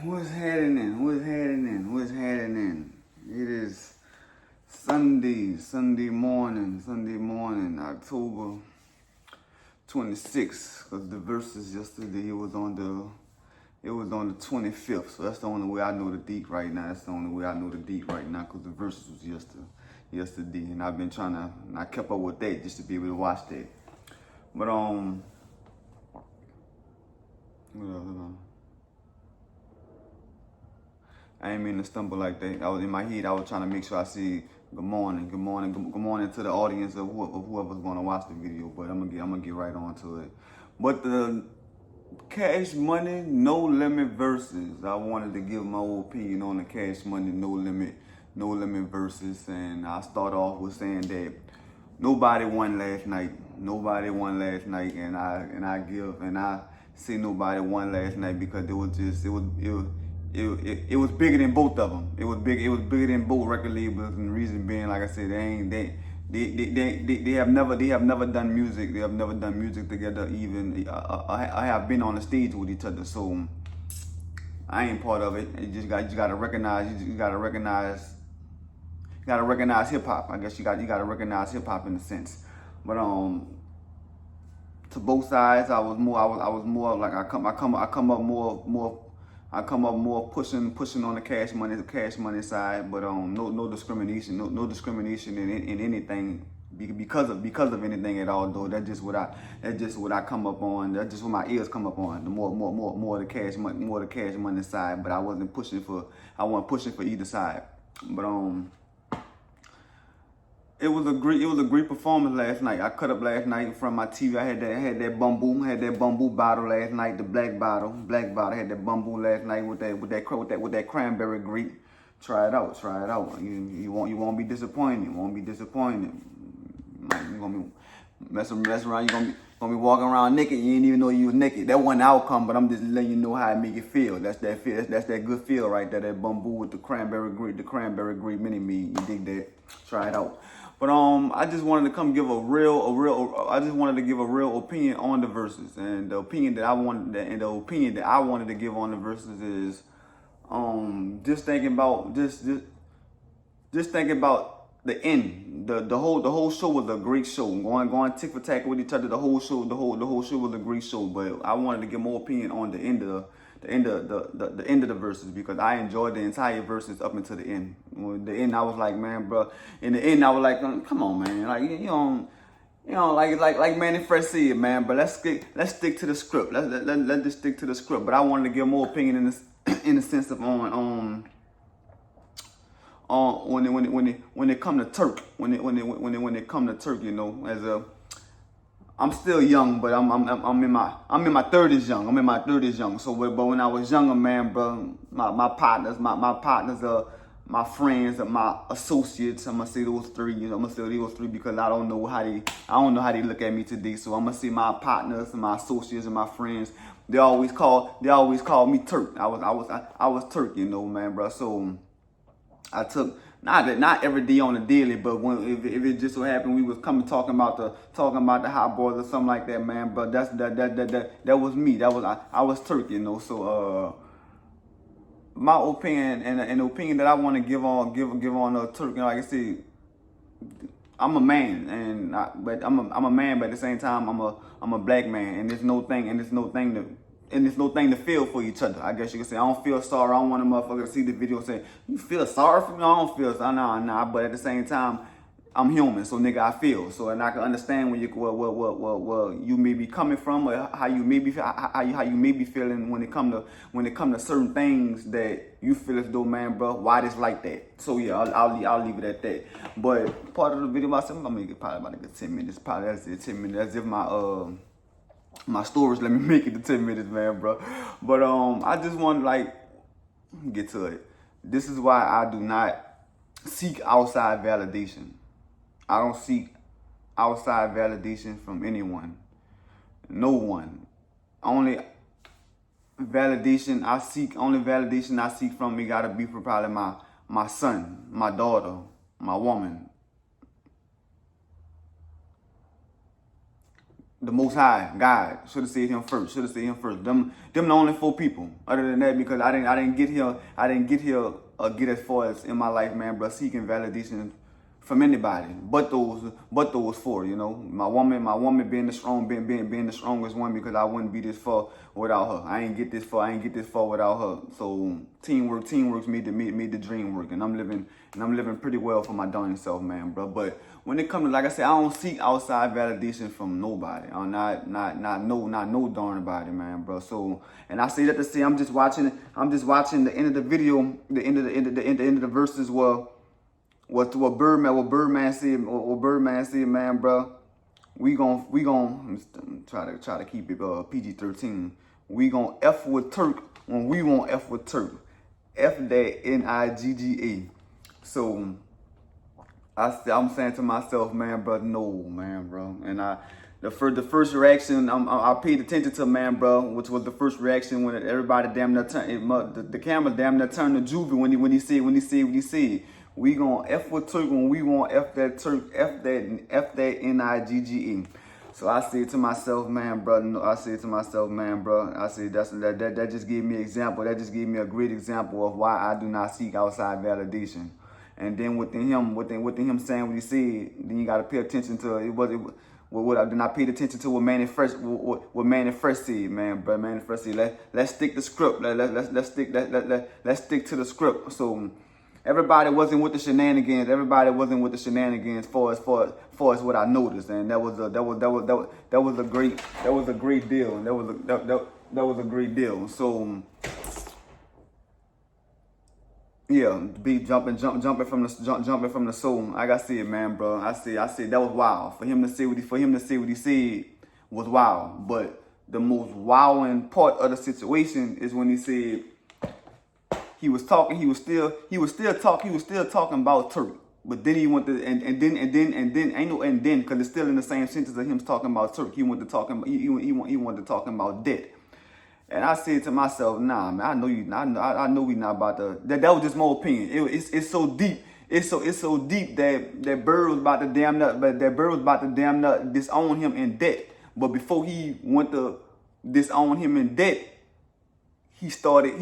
What's happening? What's happening? What's happening? It is Sunday morning, October 26th. Cause the verses yesterday it was on the 25th. So that's the only way I know the date right now. That's the only way I know the date right now. Cause the verses was yesterday, and I've been and I kept up with that just to be able to watch that. But what else? I ain't mean to stumble like that. I was in my head. I was trying to make sure I see good morning to the audience of whoever's going to watch the video. But I'm gonna get right on to it. But the Cash Money No Limit verses, I wanted to give my opinion on the Cash Money No Limit verses, and I start off with saying that nobody won last night. Nobody won last night, and I say nobody won last night because it was bigger than both of them. It was bigger than both record labels, and the reason being, like I said, they have never done music. They have never done music together. Even I have been on the stage with each other, so I ain't part of it. You gotta recognize hip hop. I guess you gotta recognize hip hop in a sense. But to both sides, I was more like I come up more pushing on the Cash Money side, but no discrimination, no discrimination in anything because of anything at all. Though that's just what I come up on. That's just what my ears come up on. The more the Cash Money side, but I wasn't pushing for either side. But it was a great performance last night. I cut up last night in front of my TV. I had that bamboo bottle last night, the black bottle. I had that bamboo last night with that cranberry grape. Try it out. You won't be disappointed. You gonna be mess around. You gonna be walking around naked. You didn't even know you was naked. That wasn't the outcome, but I'm just letting you know how it make you feel. That's that good feel right there. That bamboo with the cranberry grape mini me. You dig that? Try it out. But I just wanted to give a real opinion on the verses, and the opinion that I wanted to give on the verses is just thinking about the end. The whole show was a great show. Going tick for tack with each other. The whole show was a great show. But I wanted to give more opinion on the end of the verses because I enjoyed the entire verses up until the end. When the end, I was like, man, bro. In the end, I was like, come on, man. Like like Manny Fresh said, man. But let's stick to the script. Let's just stick to the script. But I wanted to give more opinion in the sense of when it come to Turk, when it come to Turk, you know, I'm still young, but I'm in my 30s young. I'm in my 30s young. So, but when I was younger, man, bro, my partners, my friends, my associates. I'm gonna say those three. You know, I'm gonna say those three because I don't know how they look at me today. So I'm gonna say my partners, my associates, and my friends. They always call me Turk. I was Turk, you know, man, bro. So I took not every day on the daily, but if it just so happened we was talking about the hot boys or something like that, man. But that was me. I was Turk, you know. So my opinion and the opinion that I want to give on Turk, you know, like I said, I'm a man, but I'm a man, but at the same time I'm a black man, and there's no thing to feel for each other. I guess you could say I don't feel sorry. I don't want a motherfucker to see the video and say, you feel sorry for me? I don't feel sorry. Nah. But at the same time, I'm human, so nigga, I feel. So, and I can understand where you may be coming from, or how you may be feeling when it come to certain things that you feel as though, man, bro, why this like that? So yeah, I'll leave it at that. But part of the video myself, I'm gonna make it probably about a good 10 minutes. Probably that's it, 10 minutes. As if my storage let me make it to 10 minutes, man, bro. But I just want to get to it. This is why I do not seek outside validation. I don't seek outside validation from anyone. No one. Only validation I seek from me gotta be for probably my son, my daughter, my woman. the Most High, God, should have said him first. Should have said him first. Them the only 4 people. Other than that, because I didn't get here. I didn't get here get as far as in my life, man, bro, seeking validation from anybody. But those 4. You know, my woman being the strongest one, because I wouldn't be this far without her. I ain't get this far without her. So teamwork made the dream work, and I'm living pretty well for my darn self, man, bro. But when it comes to, like I said, I don't seek outside validation from nobody. I'm not no darn body, man, bro. So, and I say that to say I'm just watching the end of the video, the end of the verses what Birdman said, man, bro. We gon' try to keep it PG-13. We gon' F with Turk when we want F with Turk. F that Nigga. So I'm saying to myself, man, bro, no, man, bro. And the first reaction I paid attention to, man, bro, which was the first reaction when everybody damn near turned the camera damn near turned to Juvie when he said. We gonna F with Turk when we want F that Turk, F that Nigga. So I said to myself, man, bro, I said that just gave me an example. That just gave me a great example of why I do not seek outside validation. And then within him saying what he said, then you gotta pay attention to then I paid attention to what Manny Fresh said, man. But Manny Fresh said, let's stick to script. Let's stick to the script. So everybody wasn't with the shenanigans. Everybody wasn't with the shenanigans far as what I noticed, and that was a great deal. That was a great deal. So yeah, be jumping from the soul. Like I said, man, bro. I said that was wild. For him to say what he said was wild. But the most wowing part of the situation is when he said he was still talking about Turk. But then he went to and then because it's still in the same sentence of him talking about Turk. He went to talking about debt. And I said to myself, nah, man, I know we not about to. That was just my opinion. It's so deep. It's so deep that Bird was about to damn near disown him in debt. But before he went to disown him in debt, he started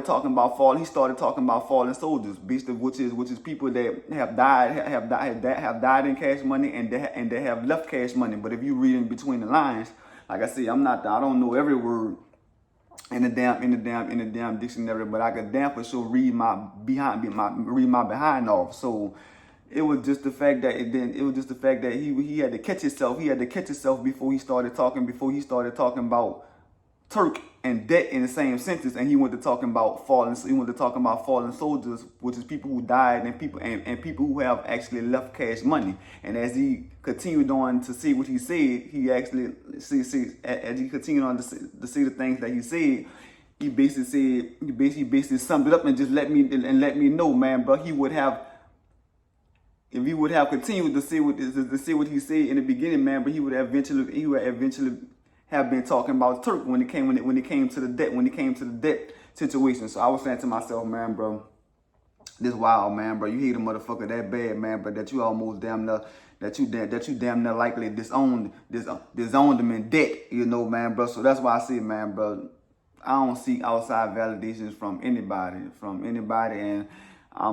talking about fallen. He started talking about fallen soldiers, which is people that have died in cash money and they have left cash money. But if you read in between the lines, like I said, I don't know every word in the damn dictionary, but I could damn for sure read my behind off. So it was just the fact that he had to catch himself. He had to catch himself before he started talking about Turk and debt in the same sentence, and he went to talking about fallen soldiers, which is people who died and people who have actually left cash money. And as he continued on to say what he said, he actually as he continued on to say the things that he said, he basically summed it up and just let me know, man, bro. If he would have continued to say what he said in the beginning, man, but he would eventually have been talking about Turk when it came to the debt situation. So I was saying to myself, man, bro, this wild, man, bro. You hate a motherfucker that bad, man, but that you almost damn near likely disowned them in debt, you know, man, bro. So that's why I say, man, bro, I don't seek outside validations from anybody, and I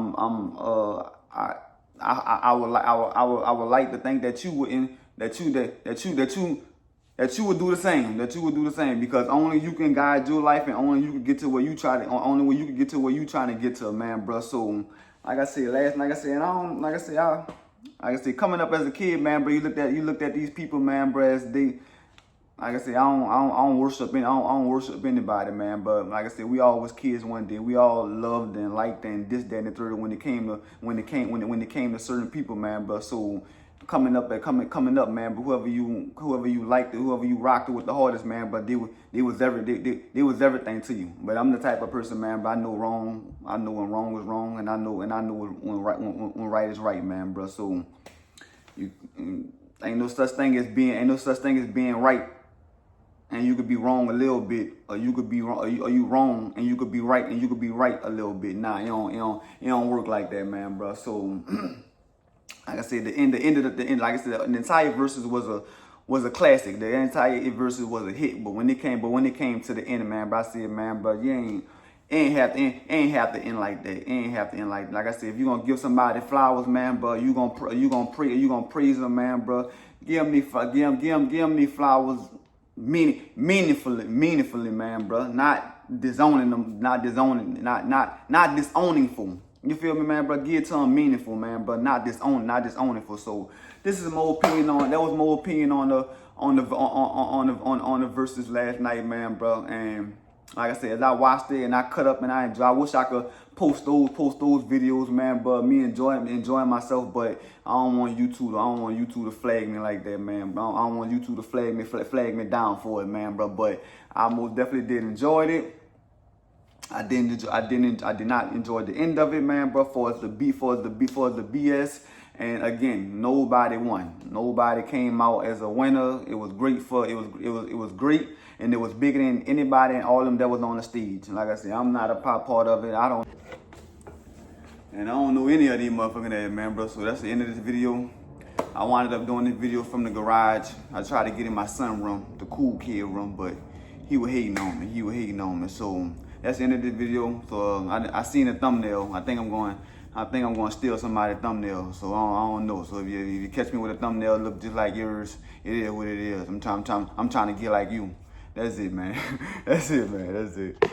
would like to think that you would do the same, because only you can guide your life, and only you can get to where you trying to get to, man, bro. So like I said, coming up as a kid, man, bro, you looked at these people, man, bro, as they, like I said, I don't worship anybody, man. But like I said, we all was kids one day. We all loved and liked and this, that, and the third when it came to certain people, man. But so coming up, man. But whoever you liked, whoever you rocked with the hardest, man. But they was everything to you. But I'm the type of person, man. But I know wrong. I know when wrong is wrong, and I know when right is right, man, bro. So ain't no such thing as being right. And you could be wrong a little bit, or you could be wrong, or you wrong, and you could be right, and you could be right a little bit. Nah, it don't work like that, man, bro. So, like I said, the end, like I said, the entire verses was was a classic. The entire verses was a hit. But when it came to the end, man, bro, I said, man, bro, you ain't have to end like that. Ain't have to end like I said. If you gonna give somebody flowers, man, bro, you gonna praise them, man, bro. Give them these flowers meaningfully, man, bro. Not disowning them, not disowning for. You feel me, man, bro? Give it to them meaningful, man, but not disowning for. So this is my opinion on that. Was my opinion on the verses last night, man, bro. And like I said, as I watched it and I cut up and I enjoy. I wish I could post those videos, man. But me enjoying myself. But I don't want YouTube to flag me like that, man. I don't want YouTube to flag me down for it, man, bro. But I most definitely did enjoy it. I did not enjoy the end of it, man, bro. For the BS. And again, nobody won. Nobody came out as a winner. It was great it was great, and it was bigger than anybody and all of them that was on the stage. Like I said, I'm not a part of it. I don't know any of these motherfucking there, man, bro. So that's the end of this video. I wound up doing this video from the garage. I tried to get in my son room, the cool kid room, but he was hating on me. So that's the end of this video. So I seen the thumbnail. I think I'm going to steal somebody's thumbnail. So I don't know. So if you catch me with a thumbnail look just like yours, it is what it is. I'm trying to get like you. That's it, man. That's it, man. That's it.